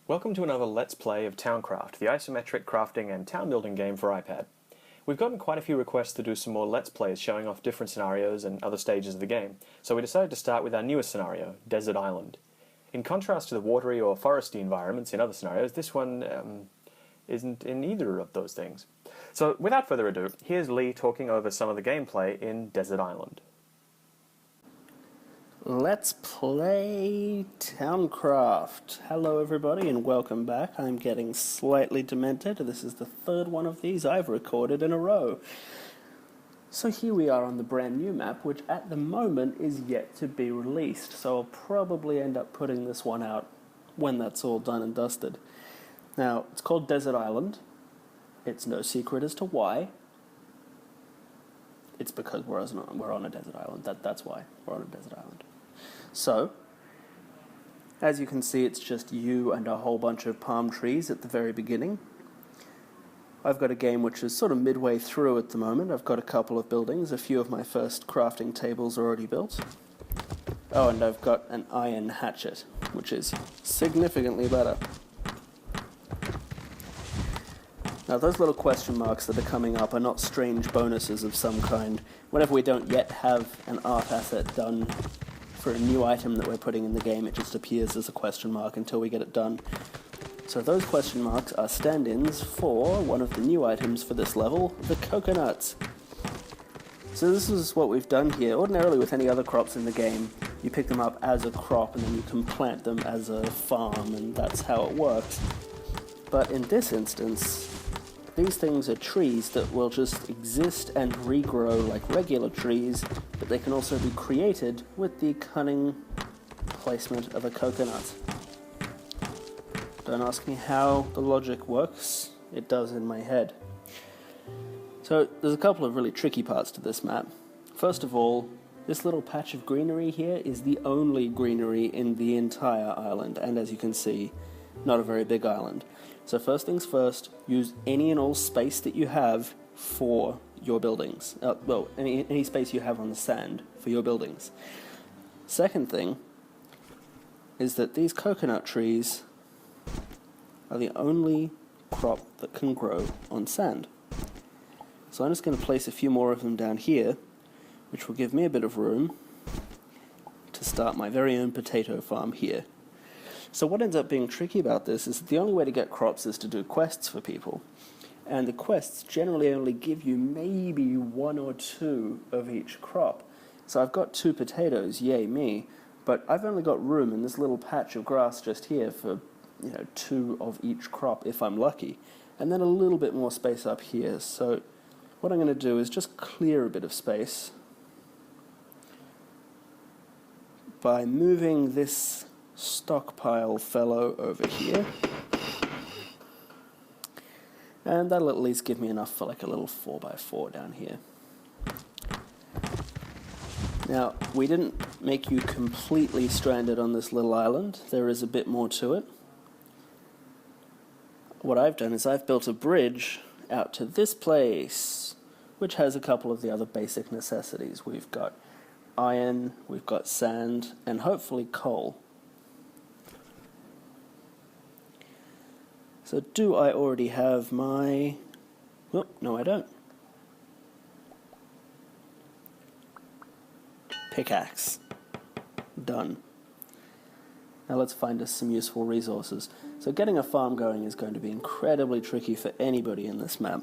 Welcome to another Let's Play of TownCraft, the isometric crafting and town building game for iPad. We've gotten quite a few requests to do some more Let's Plays showing off different scenarios and other stages of the game, so we decided to start with our newest scenario, Desert Island. In contrast to the watery or foresty environments in other scenarios, this one isn't in either of those things. So without further ado, here's Lee talking over some of the gameplay in Desert Island. Let's play TownCraft. Hello everybody and welcome back. I'm getting slightly demented. This is the third one of these I've recorded in a row. So here we are on the brand new map, which at the moment is yet to be released. So I'll probably end up putting this one out when that's all done and dusted. Now, it's called Desert Island. It's no secret as to why. It's because we're on a desert island. That's why we're on a desert island. So, as you can see, it's just you and a whole bunch of palm trees at the very beginning. I've got a game which is sort of midway through at the moment. I've got a couple of buildings. A few of my first crafting tables are already built. Oh, and I've got an iron hatchet, which is significantly better. Now, those little question marks that are coming up are not strange bonuses of some kind. Whenever we don't yet have an art asset done for a new item that we're putting in the game, it just appears as a question mark until we get it done. So those question marks are stand-ins for one of the new items for this level, the coconuts. So this is what we've done here. Ordinarily with any other crops in the game, you pick them up as a crop and then you can plant them as a farm, and that's how it works. But in this instance, these things are trees that will just exist and regrow like regular trees, but they can also be created with the cunning placement of a coconut. Don't ask me how the logic works, it does in my head. So there's a couple of really tricky parts to this map. First of all, this little patch of greenery here is the only greenery in the entire island, and as you can see, not a very big island. So first things first, use any and all space that you have for your buildings. Any space you have on the sand for your buildings. Second thing is that these coconut trees are the only crop that can grow on sand. So I'm just going to place a few more of them down here, which will give me a bit of room to start my very own potato farm here. So what ends up being tricky about this is that the only way to get crops is to do quests for people. And the quests generally only give you maybe one or two of each crop. So I've got 2 potatoes, yay me, but I've only got room in this little patch of grass just here for, 2 of each crop if I'm lucky. And then a little bit more space up here. So what I'm going to do is just clear a bit of space by moving this stockpile fellow over here, and that'll at least give me enough for like a little 4x4 down here. Now, we didn't make you completely stranded on this little island. There is a bit more to it. What I've done is I've built a bridge out to this place, which has a couple of the other basic necessities. We've got iron, we've got sand, and hopefully coal. So do I already have my... Oh, no I don't. Pickaxe. Done. Now let's find us some useful resources. So getting a farm going is going to be incredibly tricky for anybody in this map.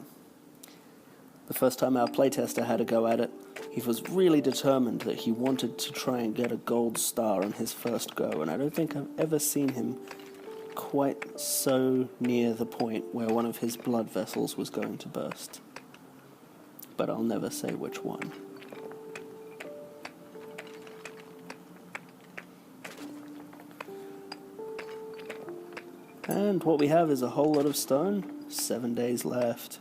The first time our playtester had a go at it, he was really determined that he wanted to try and get a gold star on his first go, and I don't think I've ever seen him quite so near the point where one of his blood vessels was going to burst. But I'll never say which one. And what we have is a whole lot of stone. 7 days left.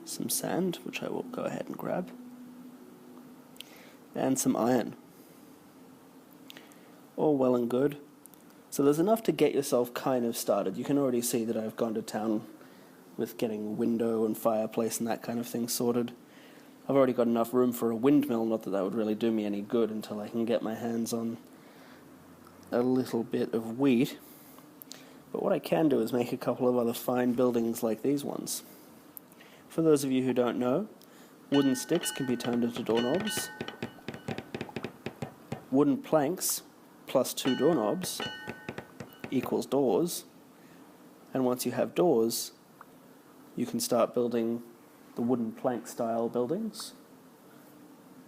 Some sand, which I will go ahead and grab. And some iron. All well and good. So there's enough to get yourself kind of started. You can already see that I've gone to town with getting a window and fireplace and that kind of thing sorted. I've already got enough room for a windmill, not that that would really do me any good until I can get my hands on a little bit of wheat, but what I can do is make a couple of other fine buildings like these ones. For those of you who don't know, wooden sticks can be turned into doorknobs. Wooden planks plus 2 doorknobs equals doors. And once you have doors, you can start building the wooden plank style buildings.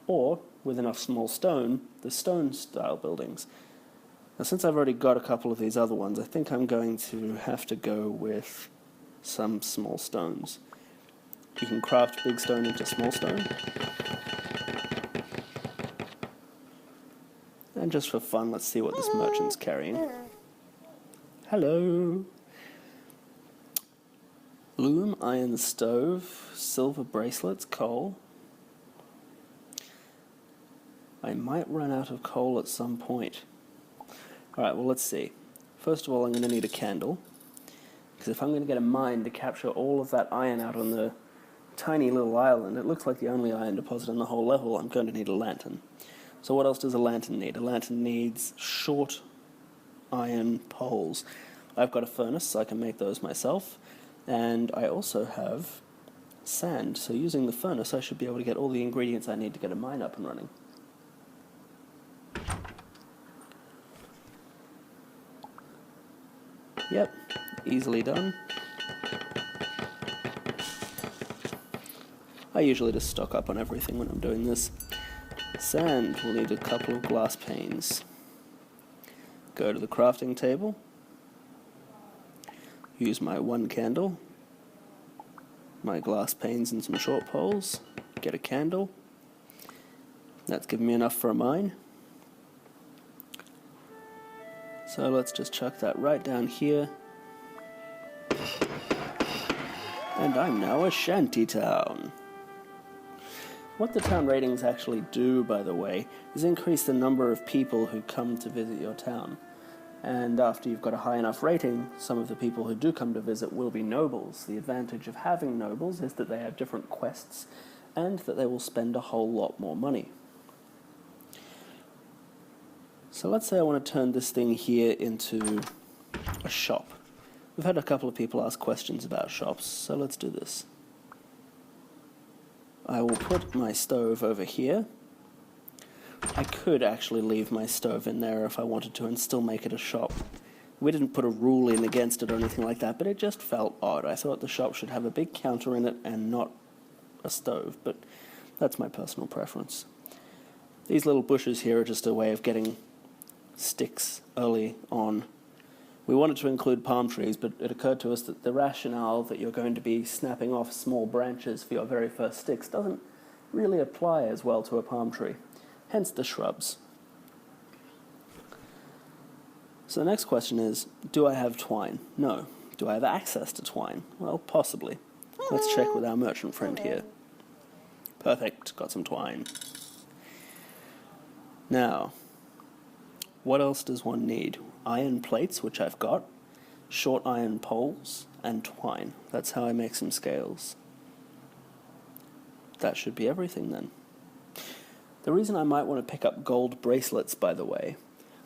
Or, with enough small stone, the stone style buildings. Now, since I've already got a couple of these other ones, I think I'm going to have to go with some small stones. You can craft big stone into small stone. And just for fun, let's see what this merchant's carrying. Hello! Loom, iron stove, silver bracelets, coal. I might run out of coal at some point. Alright, well, let's see. First of all, I'm going to need a candle, because if I'm going to get a mine to capture all of that iron out on the tiny little island, it looks like the only iron deposit on the whole level, I'm going to need a lantern. So what else does a lantern need? A lantern needs short iron poles. I've got a furnace, so I can make those myself, and I also have sand, so using the furnace I should be able to get all the ingredients I need to get a mine up and running. Yep, easily done. I usually just stock up on everything when I'm doing this. Sand, we'll need a couple of glass panes. Go to the crafting table. Use my 1 candle. My glass panes and some short poles. Get a candle. That's given me enough for a mine. So let's just chuck that right down here. And I'm now a shanty town. What the town ratings actually do, by the way, is increase the number of people who come to visit your town. And after you've got a high enough rating, some of the people who do come to visit will be nobles. The advantage of having nobles is that they have different quests, and that they will spend a whole lot more money. So let's say I want to turn this thing here into a shop. We've had a couple of people ask questions about shops, so let's do this. I will put my stove over here. I could actually leave my stove in there if I wanted to and still make it a shop. We didn't put a rule in against it or anything like that, but it just felt odd. I thought the shop should have a big counter in it and not a stove, but that's my personal preference. These little bushes here are just a way of getting sticks early on. We wanted to include palm trees, but it occurred to us that the rationale that you're going to be snapping off small branches for your very first sticks doesn't really apply as well to a palm tree. Hence the shrubs. So the next question is, do I have twine? No. Do I have access to twine? Well, possibly. Let's check with our merchant friend here. Perfect, got some twine. Now, what else does one need? Iron plates, which I've got, short iron poles, and twine. That's how I make some scales. That should be everything then. The reason I might want to pick up gold bracelets, by the way,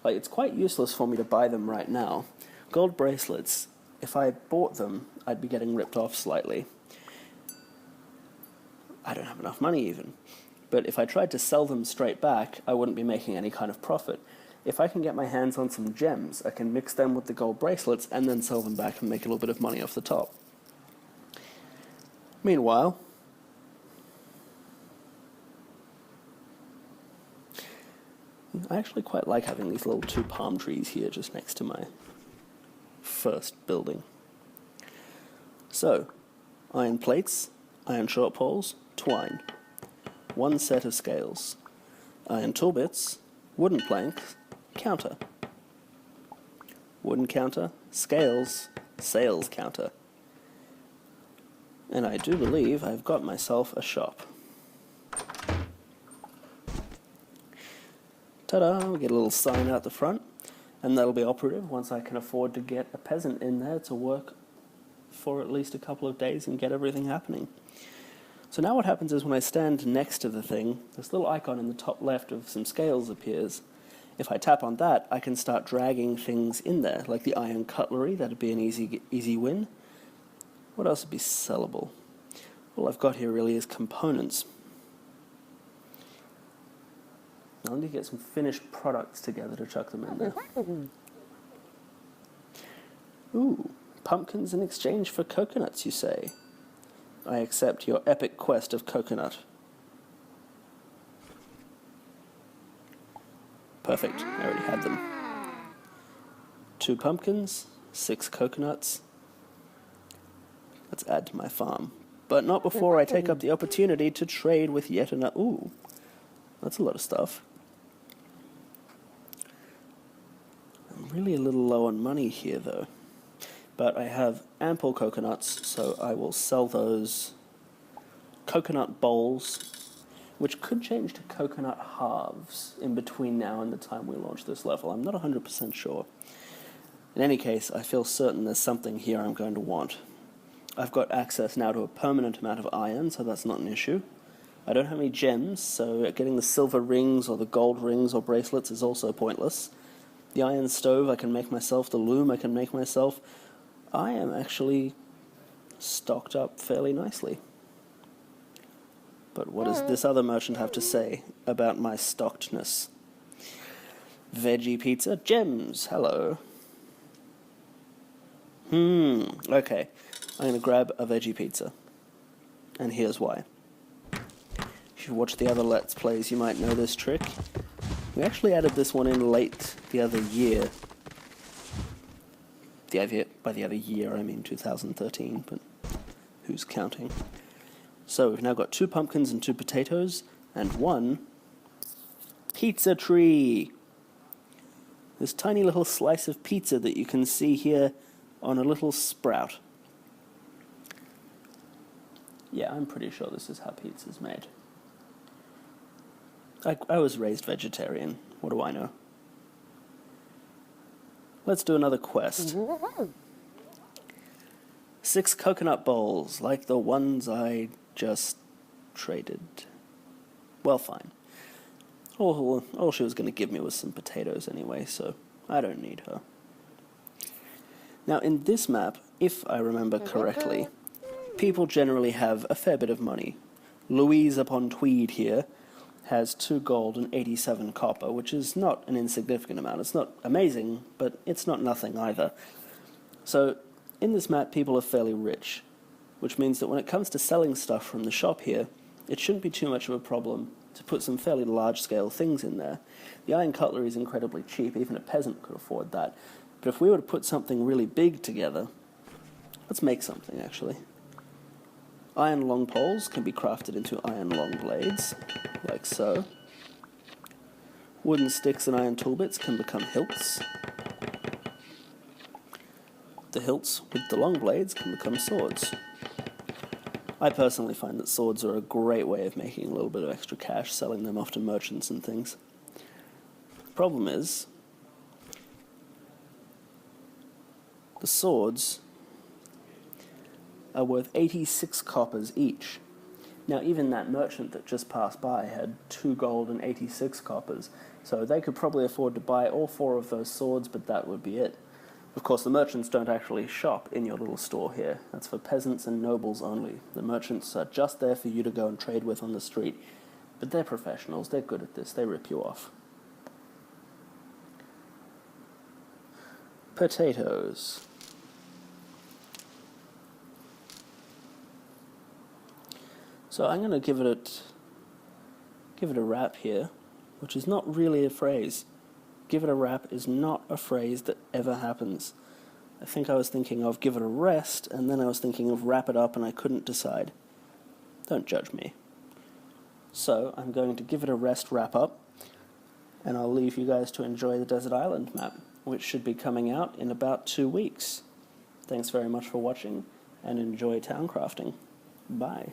it's quite useless for me to buy them right now. Gold bracelets, if I bought them, I'd be getting ripped off slightly. I don't have enough money even. But if I tried to sell them straight back, I wouldn't be making any kind of profit. If I can get my hands on some gems, I can mix them with the gold bracelets and then sell them back and make a little bit of money off the top. Meanwhile, I actually quite like having these little 2 palm trees here just next to my first building. So, iron plates, iron short poles, twine. 1 set of scales. Iron tool bits, wooden planks, counter. Wooden counter, scales, sales counter. And I do believe I've got myself a shop. Ta-da, we get a little sign out the front, and that'll be operative once I can afford to get a peasant in there to work for at least a couple of days and get everything happening. So now what happens is when I stand next to the thing, this little icon in the top left of some scales appears, If I tap on that, I can start dragging things in there, like the iron cutlery. That'd be an easy win. What else would be sellable? All I've got here really is components. I need to get some finished products together to chuck them in there. Ooh, pumpkins in exchange for coconuts, you say? I accept your epic quest of coconut. Perfect, I already had them. 2 pumpkins, 6 coconuts. Let's add to my farm. But not before I take up the opportunity to trade with yet another... Ooh, that's a lot of stuff. I'm really a little low on money here, though. But I have ample coconuts, so I will sell those coconut bowls, which could change to coconut halves in between now and the time we launch this level. I'm not 100% sure. In any case, I feel certain there's something here I'm going to want. I've got access now to a permanent amount of iron, so that's not an issue. I don't have any gems, so getting the silver rings or the gold rings or bracelets is also pointless. The iron stove I can make myself, the loom I can make myself. I am actually stocked up fairly nicely. But what does this other merchant have to say about my stockedness? Veggie pizza, gems, hello. Okay. I'm going to grab a veggie pizza. And here's why. If you've watched the other Let's Plays, you might know this trick. We actually added this one in late the other year. By the other year, I mean 2013, but who's counting? So we've now got 2 pumpkins and 2 potatoes, and 1 pizza tree. This tiny little slice of pizza that you can see here on a little sprout. Yeah, I'm pretty sure this is how pizza's made. I was raised vegetarian. What do I know? Let's do another quest. 6 coconut bowls, like the ones I just traded. Well, fine. All she was going to give me was some potatoes anyway, so I don't need her. Now, in this map, if I remember correctly, people generally have a fair bit of money. Louise upon Tweed here has 2 gold and 87 copper, which is not an insignificant amount. It's not amazing, but it's not nothing either. So, in this map, people are fairly rich, which means that when it comes to selling stuff from the shop here, it shouldn't be too much of a problem to put some fairly large-scale things in there. The iron cutlery is incredibly cheap, even a peasant could afford that. But if we were to put something really big together, let's make something, actually. Iron long poles can be crafted into iron long blades, like so. Wooden sticks and iron tool bits can become hilts. The hilts with the long blades can become swords. I personally find that swords are a great way of making a little bit of extra cash, selling them off to merchants and things. The problem is, the swords are worth 86 coppers each. Now, even that merchant that just passed by had 2 gold and 86 coppers, so they could probably afford to buy all 4 of those swords, but that would be it. Of course, the merchants don't actually shop in your little store here. That's for peasants and nobles only. The merchants are just there for you to go and trade with on the street. But they're professionals, they're good at this, they rip you off. Potatoes. So I'm going to give it a wrap here, which is not really a phrase. Give it a wrap is not a phrase that ever happens. I think I was thinking of give it a rest, and then I was thinking of wrap it up, and I couldn't decide. Don't judge me. So I'm going to give it a rest wrap up, and I'll leave you guys to enjoy the Desert Island map, which should be coming out in about 2 weeks. Thanks very much for watching, and enjoy TownCrafting. Bye.